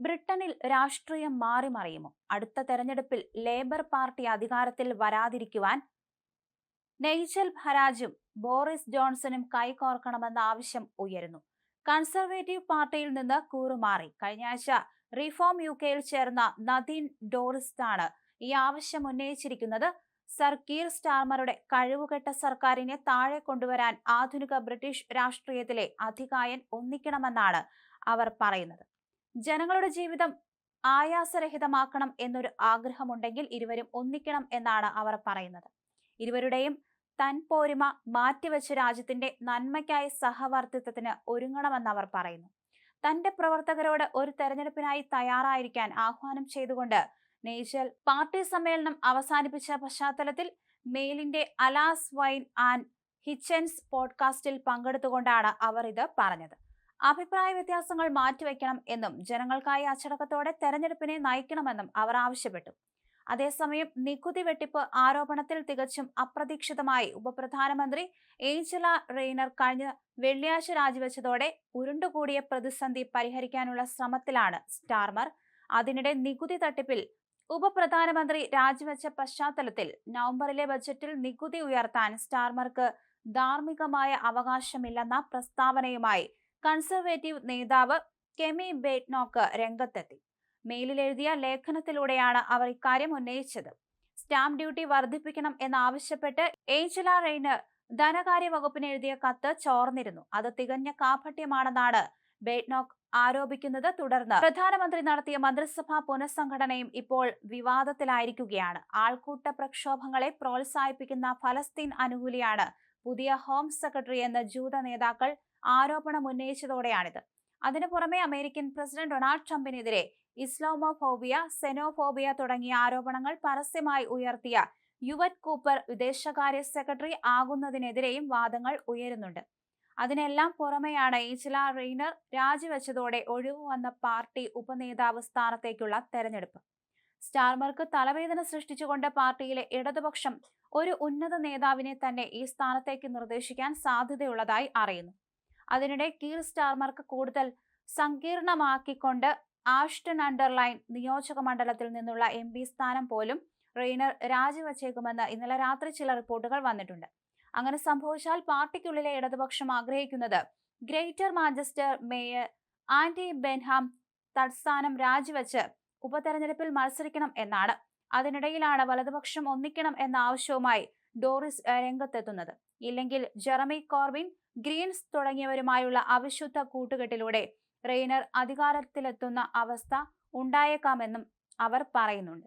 ബ്രിട്ടനിൽ രാഷ്ട്രീയം മാറിമറിയുമോ? അടുത്ത തെരഞ്ഞെടുപ്പിൽ ലേബർ പാർട്ടി അധികാരത്തിൽ വരാതിരിക്കുവാൻ നൈജൽ ഫരാജും ബോറിസ് ജോൺസണും കൈകോർക്കണമെന്ന ആവശ്യം ഉയരുന്നു. കൺസർവേറ്റീവ് പാർട്ടിയിൽ നിന്ന് കൂറുമാറി കഴിഞ്ഞയാഴ്ച റിഫോം യുകെയിൽ ചേർന്ന നദീൻ ഡോറിസ്റ്റാണ് ഈ ആവശ്യം ഉന്നയിച്ചിരിക്കുന്നത്. സർ കീർ സ്റ്റാർമറുടെ കഴിവുകെട്ട സർക്കാരിനെ താഴെ കൊണ്ടുവരാൻ ആധുനിക ബ്രിട്ടീഷ് രാഷ്ട്രീയത്തിലെ അധികായൻ ഒന്നിക്കണമെന്നാണ് അവർ പറയുന്നത്. ജനങ്ങളുടെ ജീവിതം ആയാസരഹിതമാക്കണം എന്നൊരു ആഗ്രഹമുണ്ടെങ്കിൽ ഇരുവരും ഒന്നിക്കണം എന്നാണ് അവർ പറയുന്നത്. ഇരുവരുടെയും തൻപോരിമ മാറ്റിവെച്ച് രാജ്യത്തിന്റെ നന്മയ്ക്കായി സഹവർത്തിത്വത്തിന് ഒരുങ്ങണമെന്ന് അവർ പറയുന്നു. തന്റെ പ്രവർത്തകരോട് ഒരു തെരഞ്ഞെടുപ്പിനായി തയ്യാറായിരിക്കാൻ ആഹ്വാനം ചെയ്തുകൊണ്ട് നൈജൽ പാർട്ടി സമ്മേളനം അവസാനിപ്പിച്ച പശ്ചാത്തലത്തിൽ മെയിലിന്റെ അലാസ് വൈൻ ആൻഡ് ഹിച്ചൻസ് പോഡ്കാസ്റ്റിൽ പങ്കെടുത്തുകൊണ്ടാണ് അവർ ഇത് പറഞ്ഞത്. അഭിപ്രായ വ്യത്യാസങ്ങൾ മാറ്റിവെക്കണം എന്നും ജനങ്ങൾക്കായി അച്ചടക്കത്തോടെ തെരഞ്ഞെടുപ്പിനെ നയിക്കണമെന്നും അവർ ആവശ്യപ്പെട്ടു. അതേസമയം നികുതി വെട്ടിപ്പ് ആരോപണത്തിൽ തികച്ചും അപ്രതീക്ഷിതമായി ഉപപ്രധാനമന്ത്രി ഏഞ്ചല റെയ്നർ കഴിഞ്ഞ വെള്ളിയാഴ്ച രാജിവെച്ചതോടെ ഉരുണ്ടുകൂടിയ പ്രതിസന്ധി പരിഹരിക്കാനുള്ള ശ്രമത്തിലാണ് സ്റ്റാർമർ. അതിനിടെ നികുതി തട്ടിപ്പിൽ ഉപപ്രധാനമന്ത്രി രാജിവെച്ച പശ്ചാത്തലത്തിൽ നവംബറിലെ ബജറ്റിൽ നികുതി ഉയർത്താൻ സ്റ്റാർമർക്ക് ധാർമ്മികമായ അവകാശമില്ലെന്ന പ്രസ്താവനയുമായി കൺസർവേറ്റീവ് നേതാവ് കെമി ബേറ്റ്നോക്ക് രംഗത്തെത്തി. മെയിലിൽ എഴുതിയ ലേഖനത്തിലൂടെയാണ് അവർ ഇക്കാര്യം ഉന്നയിച്ചത്. സ്റ്റാമ്പ് ഡ്യൂട്ടി വർദ്ധിപ്പിക്കണം എന്നാവശ്യപ്പെട്ട് ഏഞ്ചല റെയ്നർ ധനകാര്യ വകുപ്പിന് എഴുതിയ കത്ത് ചോർന്നിരുന്നു. അത് തികഞ്ഞ കാപട്യമാണെന്നാണ് ബേറ്റ്നോക്ക് ആരോപിക്കുന്നത്. തുടർന്ന് പ്രധാനമന്ത്രി നടത്തിയ മന്ത്രിസഭാ പുനഃസംഘടനയും ഇപ്പോൾ വിവാദത്തിലായിരിക്കുകയാണ്. ആൾക്കൂട്ട പ്രക്ഷോഭങ്ങളെ പ്രോത്സാഹിപ്പിക്കുന്ന ഫലസ്തീൻ അനുകൂലിയാണ് പുതിയ ഹോം സെക്രട്ടറി എന്ന് ജൂത നേതാക്കൾ ആരോപണം ഉന്നയിച്ചതോടെയാണിത്. അതിനു പുറമെ അമേരിക്കൻ പ്രസിഡന്റ് ഡൊണാൾഡ് ട്രംപിനെതിരെ ഇസ്ലാമോഫോബിയ, സെനോഫോബിയ തുടങ്ങിയ ആരോപണങ്ങൾ പരസ്യമായി ഉയർത്തിയ യുവറ്റ് കൂപ്പർ വിദേശകാര്യ സെക്രട്ടറി ആകുന്നതിനെതിരെയും വാദങ്ങൾ ഉയരുന്നുണ്ട്. അതിനെല്ലാം പുറമെയാണ് ഏഞ്ചല റെയ്നർ രാജിവെച്ചതോടെ ഒഴിവുവന്ന പാർട്ടി ഉപനേതാവ് സ്ഥാനത്തേക്കുള്ള തെരഞ്ഞെടുപ്പ്. സ്റ്റാർമർക്ക് തലവേദന സൃഷ്ടിച്ചുകൊണ്ട് പാർട്ടിയിലെ ഇടതുപക്ഷം ഒരു ഉന്നത നേതാവിനെ തന്നെ ഈ സ്ഥാനത്തേക്ക് നിർദ്ദേശിക്കാൻ സാധ്യതയുള്ളതായി അറിയുന്നു. അതിനിടെ കീർ സ്റ്റാർമർക്ക് കൂടുതൽ സങ്കീർണമാക്കിക്കൊണ്ട് ആഷ്ടൺ അണ്ടർ ലൈൻ നിയോജക മണ്ഡലത്തിൽ നിന്നുള്ള MP സ്ഥാനം പോലും റെയ്നർ രാജിവെച്ചേക്കുമെന്ന് ഇന്നലെ രാത്രി ചില റിപ്പോർട്ടുകൾ വന്നിട്ടുണ്ട്. അങ്ങനെ സംഭവിച്ചാൽ പാർട്ടിക്കുള്ളിലെ ഇടതുപക്ഷം ആഗ്രഹിക്കുന്നത് Greater Manchester mayor Andy Burnham തത്സ്ഥാനം രാജിവെച്ച് ഉപതെരഞ്ഞെടുപ്പിൽ മത്സരിക്കണം എന്നാണ്. അതിനിടയിലാണ് വലതുപക്ഷം ഒന്നിക്കണം എന്ന ആവശ്യവുമായി ഡോറിസ് രംഗത്തെത്തുന്നത്. ഇല്ലെങ്കിൽ ജെറമി കോർബിൻ, ഗ്രീൻസ് തുടങ്ങിയവരുമായുള്ള അവിശുദ്ധ കൂട്ടുകെട്ടിലൂടെ റെയ്നർ അധികാരത്തിലെത്തുന്ന അവസ്ഥ ഉണ്ടായേക്കാമെന്നും അവർ പറയുന്നുണ്ട്.